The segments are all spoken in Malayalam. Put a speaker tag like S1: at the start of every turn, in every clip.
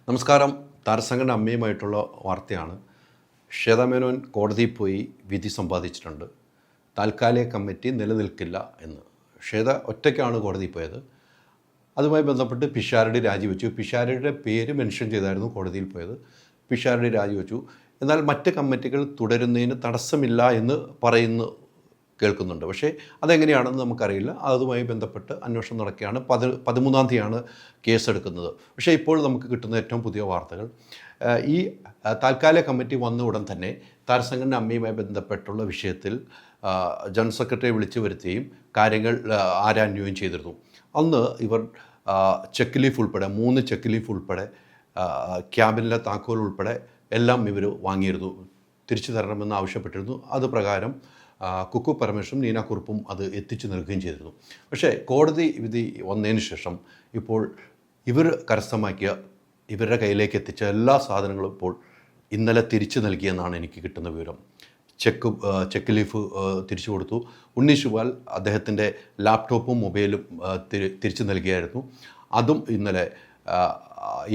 S1: നമസ്കാരം. താരസംഘടന അമ്മയുമായിട്ടുള്ള വാർത്തയാണ്. ശ്വേത മേനോൻ കോടതിയിൽ പോയി വിധി സമ്പാദിച്ചിട്ടുണ്ട്. താൽക്കാലിക കമ്മിറ്റി നിലനിൽക്കില്ല എന്ന്. ശ്വേത ഒറ്റയ്ക്കാണ് കോടതിയിൽ പോയത്. അതുമായി ബന്ധപ്പെട്ട് പിഷാരടി രാജിവെച്ചു. പിഷാരടിയുടെ പേര് മെൻഷൻ ചെയ്തായിരുന്നു കോടതിയിൽ പോയത്. പിഷാരടി രാജിവെച്ചു. എന്നാൽ മറ്റ് കമ്മിറ്റികൾ തുടരുന്നതിന് തടസ്സമില്ല എന്ന് കേൾക്കുന്നുണ്ട്. പക്ഷേ അതെങ്ങനെയാണെന്ന് നമുക്കറിയില്ല. അതുമായി ബന്ധപ്പെട്ട് അന്വേഷണം നടക്കുകയാണ്. 13-ാം തീയതിയാണ് കേസെടുക്കുന്നത്. പക്ഷേ ഇപ്പോൾ നമുക്ക് കിട്ടുന്ന ഏറ്റവും പുതിയ വാർത്തകൾ, ഈ താൽക്കാലിക കമ്മിറ്റി വന്ന ഉടൻ തന്നെ താരസംഘടന അമ്മയുമായി ബന്ധപ്പെട്ടുള്ള വിഷയത്തിൽ ജനറൽ സെക്രട്ടറിയെ വിളിച്ചു വരുത്തുകയും കാര്യങ്ങൾ ആരാഞ്ഞുകയും ചെയ്തിരുന്നു. അന്ന് ഇവർ ചെക്ക് ലീഫ് ഉൾപ്പെടെ 3 ചെക്ക് ലീഫ് ഉൾപ്പെടെ ക്യാബിനിലെ താക്കോൽ ഉൾപ്പെടെ എല്ലാം ഇവർ വാങ്ങിയിരുന്നു. തിരിച്ചു തരണമെന്ന് ആവശ്യപ്പെട്ടിരുന്നു. അത് പ്രകാരം കുക്കു പരമേശ്വരും നീന കുറുപ്പും അത് എത്തിച്ചു നൽകുകയും ചെയ്തിരുന്നു. പക്ഷേ കോടതി വിധി വന്നതിന് ശേഷം ഇപ്പോൾ ഇവർ കരസ്ഥമാക്കിയ ഇവരുടെ കയ്യിലേക്ക് എത്തിച്ച എല്ലാ സാധനങ്ങളും ഇപ്പോൾ ഇന്നലെ തിരിച്ചു നൽകിയെന്നാണ് എനിക്ക് കിട്ടുന്ന വിവരം. ചെക്ക് ലീഫ് തിരിച്ചു കൊടുത്തു. ഉണ്ണി ശുപാൽ അദ്ദേഹത്തിൻ്റെ ലാപ്ടോപ്പും മൊബൈലും തിരിച്ചു നൽകിയായിരുന്നു. അതും ഇന്നലെ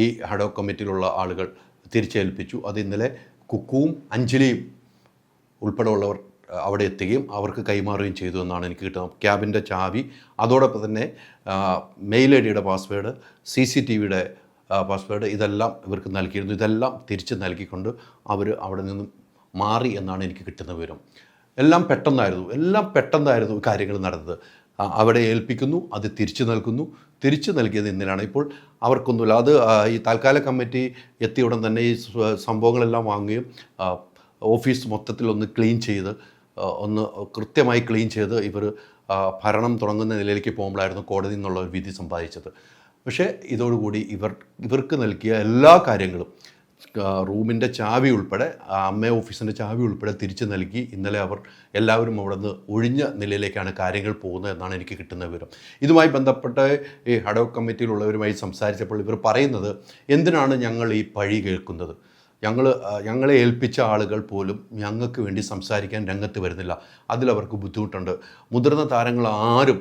S1: ഈ ഹഡോക് കമ്മിറ്റിയിലുള്ള ആളുകൾ തിരിച്ചേൽപ്പിച്ചു. അത് ഇന്നലെ കുക്കുവും അഞ്ജലിയും ഉൾപ്പെടെയുള്ളവർ അവിടെ എത്തുകയും അവർക്ക് കൈമാറുകയും ചെയ്തു എന്നാണ് എനിക്ക് കിട്ടുന്നത്. ക്യാബിൻ്റെ ചാവി, അതോടൊപ്പം തന്നെ മെയിൽ ഐ ഡിയുടെ പാസ്വേഡ്, CCTVയുടെ പാസ്വേഡ്, ഇതെല്ലാം ഇവർക്ക് നൽകിയിരുന്നു. ഇതെല്ലാം തിരിച്ച് നൽകിക്കൊണ്ട് അവർ അവിടെ നിന്നും മാറി എന്നാണ് എനിക്ക് കിട്ടുന്ന വിവരം. എല്ലാം പെട്ടെന്നായിരുന്നു കാര്യങ്ങൾ നടന്നത്. അവിടെ ഏൽപ്പിക്കുന്നു, അത് തിരിച്ചു നൽകിയത് ഇന്നലെയാണ്. ഇപ്പോൾ അവർക്കൊന്നുമില്ല. അത് ഈ താൽക്കാലിക കമ്മിറ്റി എത്തിയ ഉടൻ തന്നെ ഈ സംഭവങ്ങളെല്ലാം വാങ്ങുകയും ഓഫീസ് മൊത്തത്തിൽ കൃത്യമായി ക്ലീൻ ചെയ്ത് ഇവർ ഭരണം തുടങ്ങുന്ന നിലയിലേക്ക് പോകുമ്പോഴായിരുന്നു കോടതി എന്നുള്ള ഒരു വിധി സമ്പാദിച്ചത്. പക്ഷേ ഇതോടുകൂടി ഇവർക്ക് നൽകിയ എല്ലാ കാര്യങ്ങളും, റൂമിൻ്റെ ചാവി ഉൾപ്പെടെ, അമ്മ ഓഫീസിൻ്റെ ചാവി ഉൾപ്പെടെ തിരിച്ചു നൽകി ഇന്നലെ എല്ലാവരും അവിടെ നിന്ന് ഒഴിഞ്ഞ നിലയിലേക്കാണ് കാര്യങ്ങൾ പോകുന്നത് എന്നാണ് എനിക്ക് കിട്ടുന്ന വിവരം. ഇതുമായി ബന്ധപ്പെട്ട് ഈ ഹഡോക് കമ്മിറ്റിയിലുള്ളവരുമായി സംസാരിച്ചപ്പോൾ ഇവർ പറയുന്നത്, എന്തിനാണ് ഞങ്ങൾ ഈ പഴി കേൾക്കുന്നത്? ഞങ്ങളെ ഏൽപ്പിച്ച ആളുകൾ പോലും ഞങ്ങൾക്ക് വേണ്ടി സംസാരിക്കാൻ രംഗത്ത് വരുന്നില്ല. അതിലവർക്ക് ബുദ്ധിമുട്ടുണ്ട്. മുതിർന്ന താരങ്ങൾ ആരും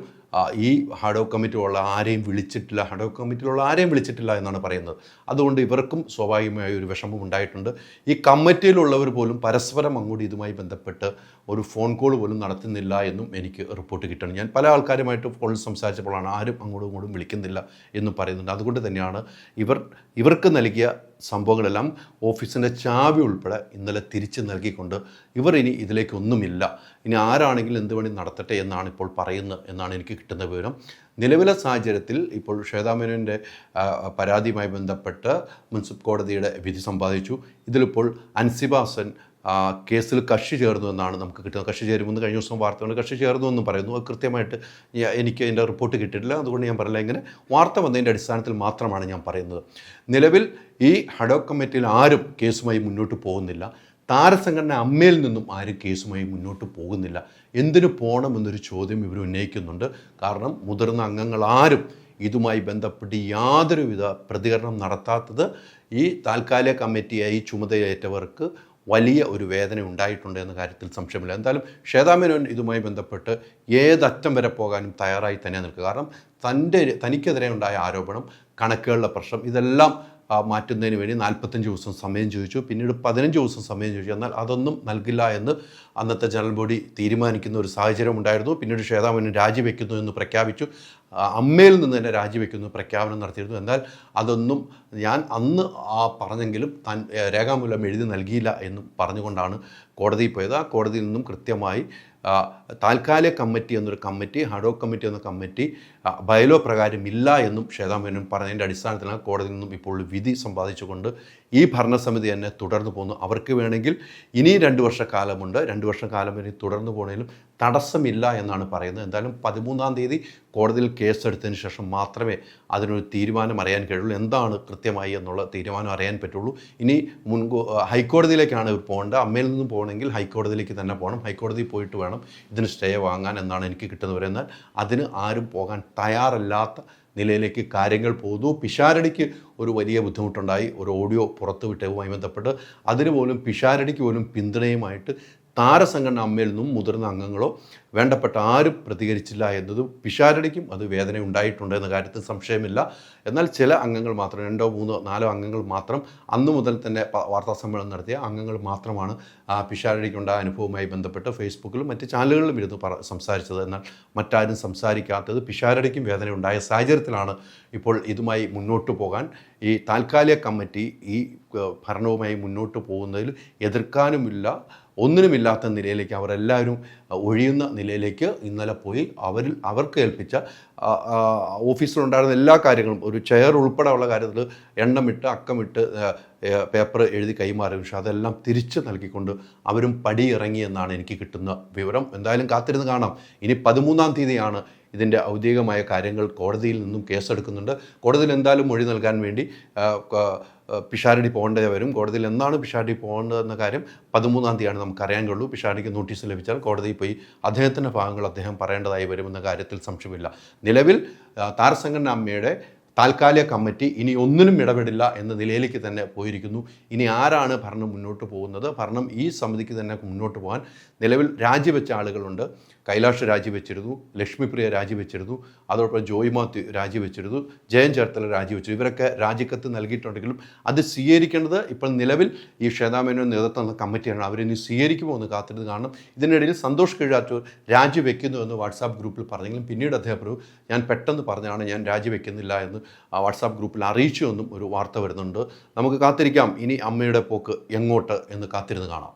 S1: ഈ ഹഡോക് കമ്മിറ്റിയിലുള്ള ആരെയും വിളിച്ചിട്ടില്ല എന്നാണ് പറയുന്നത്. അതുകൊണ്ട് ഇവർക്കും സ്വാഭാവികമായ ഒരു വിഷമം ഉണ്ടായിട്ടുണ്ട്. ഈ കമ്മിറ്റിയിലുള്ളവർ പോലും പരസ്പരം അങ്ങോട്ട് ഇതുമായി ബന്ധപ്പെട്ട് ഒരു ഫോൺ കോൾ പോലും നടത്തുന്നില്ല എന്നും എനിക്ക് റിപ്പോർട്ട് കിട്ടണം. ഞാൻ പല ആൾക്കാരുമായിട്ട് ഫോണിൽ സംസാരിച്ചപ്പോഴാണ് ആരും അങ്ങോട്ടും വിളിക്കുന്നില്ല എന്നും പറയുന്നുണ്ട്. അതുകൊണ്ട് തന്നെയാണ് ഇവർക്ക് നൽകിയ സംഭവങ്ങളെല്ലാം, ഓഫീസിൻ്റെ ചാവി ഉൾപ്പെടെ ഇന്നലെ തിരിച്ച് നൽകിക്കൊണ്ട് ഇവർ ഇനി ഇതിലേക്കൊന്നുമില്ല, ഇനി ആരാണെങ്കിലും എന്ത് വേണ്ടി നടത്തട്ടെ എന്നാണ് ഇപ്പോൾ പറയുന്നത് എന്നാണ് എനിക്ക് കിട്ടുന്ന വിവരം. നിലവിലെ സാഹചര്യത്തിൽ ഇപ്പോൾ ശ്വേത മേനോൻ്റെ പരാതിയുമായി ബന്ധപ്പെട്ട് മുനിസിപ്പൽ കോടതിയുടെ വിധി സമ്പാദിച്ചു. ഇതിലിപ്പോൾ അൻസിബ ഹസൻ കേസിൽ കക്ഷി ചേർന്നു എന്നാണ് നമുക്ക് കിട്ടുന്നത്. കക്ഷി ചേരുമെന്ന് കഴിഞ്ഞ ദിവസം വാർത്തകൾ കക്ഷി ചേർന്നു എന്ന് പറയുന്നു. അത് കൃത്യമായിട്ട് എനിക്ക് അതിൻ്റെ റിപ്പോർട്ട് കിട്ടിയിട്ടില്ല. അതുകൊണ്ട് ഞാൻ പറയില്ല. ഇങ്ങനെ വാർത്ത വന്നതിൻ്റെ അടിസ്ഥാനത്തിൽ മാത്രമാണ് ഞാൻ പറയുന്നത്. നിലവിൽ ഈ ഹഡോക് കമ്മിറ്റിയിൽ ആരും കേസുമായി മുന്നോട്ട് പോകുന്നില്ല. താരസംഘടന അമ്മയിൽ നിന്നും ആരും കേസുമായി മുന്നോട്ട് പോകുന്നില്ല. എന്തിനു പോകണമെന്നൊരു ചോദ്യം ഇവർ ഉന്നയിക്കുന്നുണ്ട്. കാരണം മുതിർന്ന അംഗങ്ങൾ ആരും ഇതുമായി ബന്ധപ്പെട്ട് യാതൊരുവിധ പ്രതികരണം നടത്താത്തത് ഈ താൽക്കാലിക കമ്മിറ്റിയായി ചുമതലയേറ്റവർക്ക് വലിയ ഒരു വേദന ഉണ്ടായിട്ടുണ്ട് എന്ന കാര്യത്തിൽ സംശയമില്ല. എന്തായാലും ശ്വേത മേനോൻ ഇതുമായി ബന്ധപ്പെട്ട് ഏതറ്റം വരെ പോകാനും തയ്യാറായി തന്നെ നിൽക്കുക. കാരണം തനിക്കെതിരെ ഉണ്ടായ ആരോപണം, കണക്കുകളുടെ പ്രശ്നം, ഇതെല്ലാം മാറ്റുന്നതിന് വേണ്ടി 45 ദിവസം സമയം ചോദിച്ചു. പിന്നീട് 15 ദിവസം സമയം ചോദിച്ചു. എന്നാൽ അതൊന്നും നൽകില്ല എന്ന് അന്നത്തെ ജനറൽ ബോഡി തീരുമാനിക്കുന്ന ഒരു സാഹചര്യം ഉണ്ടായിരുന്നു. പിന്നീട് ശ്വേത മേനോൻ രാജിവെക്കുന്നു എന്ന് പ്രഖ്യാപിച്ചു. അമ്മയിൽ നിന്ന് തന്നെ രാജിവെക്കുന്നു പ്രഖ്യാപനം നടത്തിയിരുന്നു. എന്നാൽ അതൊന്നും ഞാൻ അന്ന് പറഞ്ഞെങ്കിലും രേഖാമൂലം എഴുതി നൽകിയില്ല എന്നും പറഞ്ഞുകൊണ്ടാണ് കോടതിയിൽ പോയത്. ആ കോടതിയിൽ നിന്നും കൃത്യമായി താൽക്കാലിക കമ്മിറ്റി എന്നൊരു കമ്മിറ്റി, ഹഡോക് കമ്മിറ്റി എന്ന കമ്മിറ്റി ബയലോ പ്രകാരം ഇല്ല എന്നും ശ്വേത മേനോൻ പറഞ്ഞതിൻ്റെ അടിസ്ഥാനത്തിലാണ് കോടതിയിൽ നിന്നും ഇപ്പോൾ വിധി സമ്പാദിച്ചുകൊണ്ട് ഈ ഭരണസമിതി തന്നെ തുടർന്നു പോകുന്നു. അവർക്ക് വേണമെങ്കിൽ ഇനി 2 വർഷക്കാലമുണ്ട്. 2 വർഷക്കാലം വരെ തുടർന്നു പോകുന്നതിലും തടസ്സമില്ല എന്നാണ് പറയുന്നത്. എന്തായാലും 13-ാം തീയതി കോടതിയിൽ കേസെടുത്തതിന് ശേഷം മാത്രമേ അതിനൊരു തീരുമാനം അറിയാൻ കഴിയുള്ളൂ. എന്താണ് കൃത്യമായി എന്നുള്ള തീരുമാനം അറിയാൻ പറ്റുള്ളൂ. ഇനി ഹൈക്കോടതിയിലേക്കാണ് ഇവർ പോകേണ്ടത്. അമ്മയിൽ നിന്നും പോകണമെങ്കിൽ ഹൈക്കോടതിയിലേക്ക് തന്നെ പോകണം. ഹൈക്കോടതിയിൽ പോയിട്ട് വേണം ഇതിന് സ്റ്റേ വാങ്ങാൻ എന്നാണ് എനിക്ക് കിട്ടുന്നവർ. എന്നാൽ അതിന് ആരും പോകാൻ തയ്യാറല്ലാത്ത നിലയിലേക്ക് കാര്യങ്ങൾ പോകുന്നു. പിഷാരടിക്ക് ഒരു വലിയ ബുദ്ധിമുട്ടുണ്ടായി. ഒരു ഓഡിയോ പുറത്തുവിട്ടതുമായി ബന്ധപ്പെട്ട് അതിന് പോലും പിഷാരടിക്ക് പോലും പിന്തുണയുമായിട്ട് താരസംഘടന അമ്മയിൽ നിന്നും മുതിർന്ന അംഗങ്ങളോ വേണ്ടപ്പെട്ട ആരും പ്രതികരിച്ചില്ല എന്നത് പിഷാരടിക്കും അത് വേദന ഉണ്ടായിട്ടുണ്ട് എന്ന കാര്യത്തിൽ സംശയമില്ല. എന്നാൽ ചില അംഗങ്ങൾ മാത്രം 2, 3, 4 അംഗങ്ങൾ മാത്രം അന്നു മുതൽ തന്നെ വാർത്താ സമ്മേളനം നടത്തിയ അംഗങ്ങൾ മാത്രമാണ് പിഷാരടിക്കുണ്ടായ അനുഭവവുമായി ബന്ധപ്പെട്ട് ഫേസ്ബുക്കിലും മറ്റ് ചാനലുകളിലും ഇരുന്ന് സംസാരിച്ചത്. എന്നാൽ മറ്റാരും സംസാരിക്കാത്തത് പിഷാരടിക്കും വേദന ഉണ്ടായ സാഹചര്യത്തിലാണ് ഇപ്പോൾ ഇതുമായി മുന്നോട്ട് പോകാൻ ഈ താൽക്കാലിക കമ്മിറ്റി ഈ ഭരണവുമായി മുന്നോട്ട് പോകുന്നതിൽ എതിർക്കാനുമില്ല, ഒന്നിനുമില്ലാത്ത നിലയിലേക്ക് അവരെല്ലാവരും ഒഴിയുന്ന നിലയിലേക്ക് ഇന്നലെ പോയി അവർക്ക് ഏൽപ്പിച്ച ഓഫീസിലുണ്ടായിരുന്ന എല്ലാ കാര്യങ്ങളും ഒരു ചെയർ ഉൾപ്പെടെ ഉള്ള കാര്യത്തിൽ എണ്ണമിട്ട് അക്കമിട്ട് പേപ്പർ എഴുതി കൈമാറി. പക്ഷേ അതെല്ലാം തിരിച്ച് നൽകിക്കൊണ്ട് അവരും പടിയിറങ്ങി എന്നാണ് എനിക്ക് കിട്ടുന്ന വിവരം. എന്തായാലും കാത്തിരുന്ന് കാണാം. ഇനി 13-ാം തീയതിയാണ് ഇതിൻ്റെ ഔദ്യോഗികമായ കാര്യങ്ങൾ. കോടതിയിൽ നിന്നും കേസെടുക്കുന്നുണ്ട്. കോടതിയിൽ എന്തായാലും മൊഴി നൽകാൻ വേണ്ടി പിഷാരടി പോകേണ്ടത് വരും. കോടതിയിൽ എന്നാണ് പിഷാരടി പോകേണ്ടതെന്ന കാര്യം 13-ാം തീയതിയാണ് നമുക്കറിയാൻ കഴിയുള്ളൂ. പിഷാരടിക്ക് നോട്ടീസ് ലഭിച്ചാൽ കോടതിയിൽ പോയി അദ്ദേഹത്തിൻ്റെ ഭാഗങ്ങൾ അദ്ദേഹം പറയേണ്ടതായി വരുമെന്ന കാര്യത്തിൽ സംശയമില്ല. നിലവിൽ താരസംഘടന അമ്മയുടെ താൽക്കാലിക കമ്മിറ്റി ഇനി ഒന്നിനും ഇടപെടില്ല എന്ന നിലയിലേക്ക് തന്നെ പോയിരിക്കുന്നു. ഇനി ആരാണ് ഭരണം മുന്നോട്ട് പോകുന്നത്? ഭരണം ഈ സമിതിക്ക് തന്നെ മുന്നോട്ട് പോകാൻ നിലവിൽ രാജിവെച്ച ആളുകളുണ്ട്. കൈലാഷ് രാജിവെച്ചിരുന്നു, ലക്ഷ്മിപ്രിയ രാജിവെച്ചിരുന്നു, അതോടൊപ്പം ജോയ് മാത്യു രാജിവെച്ചിരുന്നു, ജയൻ ചേർത്തല രാജിവെച്ചു. ഇവരൊക്കെ രാജിക്കത്ത് നൽകിയിട്ടുണ്ടെങ്കിലും അത് സ്വീകരിക്കേണ്ടത് ഇപ്പോൾ നിലവിൽ ഈ ശ്വേതാമേനോൻ നേതൃത്വം എന്ന കമ്മിറ്റിയാണ്. അവരിനി സ്വീകരിക്കുമോ എന്ന് കാത്തിരുന്ന് കാണണം. ഇതിനിടയിൽ സന്തോഷ് കീഴാറ്റൂർ രാജിവെക്കുന്നു എന്ന് വാട്സാപ്പ് ഗ്രൂപ്പിൽ പറഞ്ഞെങ്കിലും പിന്നീട് അദ്ദേഹം പറഞ്ഞു ഞാൻ പെട്ടെന്ന് പറഞ്ഞതാണ്, ഞാൻ രാജിവെക്കുന്നില്ല എന്ന് വാട്സാപ്പ് ഗ്രൂപ്പിൽ അറിയിച്ചു എന്നും ഒരു വാർത്ത വരുന്നുണ്ട്. നമുക്ക് കാത്തിരിക്കാം ഇനി അമ്മയുടെ പോക്ക് എങ്ങോട്ട് എന്ന് കാത്തിരുന്ന് കാണാം.